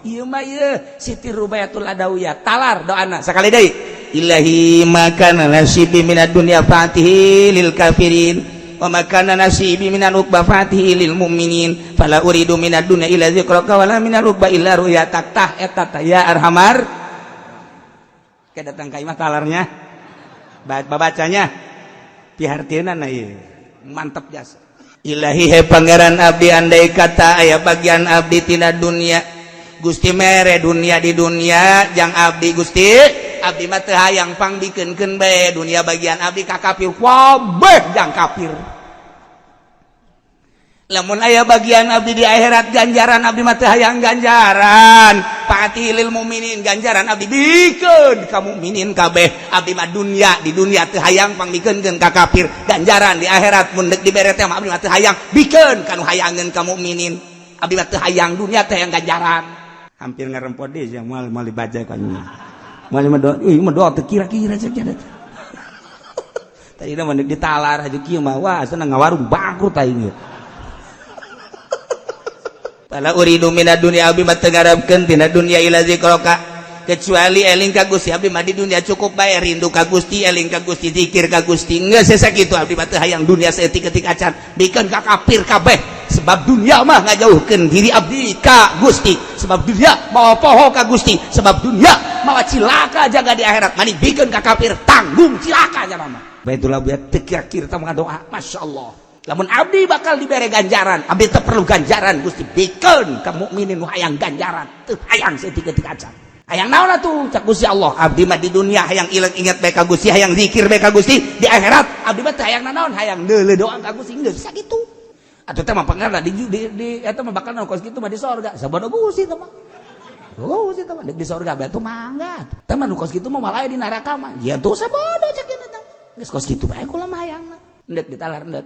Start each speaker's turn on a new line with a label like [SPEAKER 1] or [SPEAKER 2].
[SPEAKER 1] ieu mah ieu Siti Rubayatul Adawiyah talar doana sakali deui ilahi makana nasibi minad dunya fatihi lil kafirin wa makana nasibi minan uqba fatihi lil mu'minin fala uridu minad dunya illa zikraka wala minal uqba illa ru'yatak tah eta ya arhamar kedatang ka imah talarnya babacanya pihartieuna na ieu mantap jasa ilahi he pangeran abdi andai kata aya bagian abdi tina dunia Gusti mere dunia di dunia jang abdi Gusti abdi mah teu hayang pangbikeunkeun bae dunia bagian abdi ka kafir wabeh jang kafir lamun aya bagian abdi di akhirat ganjaran abdi mah teu hayang ganjaran fatilil mukminin ganjaran abdi bikeun ka mukminin kabeh abdi mah dunia di dunia teu hayang pangbikeunkeun ka kafir ganjaran di akhirat mun deuk dibere teh mah abdi mah teu hayang bikeun kanu hayangeun ka mukminin abdi mah teu hayang dunia teh hayang ganjaran hampir ngarempot deui yang mal dibaca kan mal mah doa teu kira-kira cek nya tadi mah deuk ditalar aja kieu mah wah seneng ngawarung bangkrut aing Fala uridu minad dunya abi mah teu ngarepkeun tina dunya ila zikraka kecuali eling ka Gusti abdi mah di dunia cukup bae rindu ka Gusti eling ka Gusti zikir ka Gusti geus sakitu abdi mah teu hayang dunia saeutik-eutik acan bikeun ka kafir kabeh sebab dunia mah ngajauhkeun diri abdi ka Gusti sebab dunia mawa poho ka Gusti sebab dunia mawa cilaka jaga di akhirat mani bikeun ka kafir tanggung cilaka nya mah baitulah biat teu kira-kira tah doa masyaallah lamun abdi bakal dibere ganjaran abdi teu perlu ganjaran Gusti bikeun ka mukminin nu hayang ganjaran teu hayang saeutik-eutik acan hayang naon atuh cak Gusti Allah abdi mah di dunia hayang inget bae ka Gusti hayang zikir bae ka Gusti di akhirat abdi mah teu hayang naon hayang neuleuh doa ka Gusti geus sakitu atuh teh mah pangarna di eta mah bakal naon kos kitu mah di sorga sabodo Gusti teh mah Gusti teh mah di sorga bae tuh mangga teh mah nu kos kitu mah malah di neraka mah ya tuh sabodo cak kitu teh geus kos kitu bae kula mah hayangna endek ditalar endek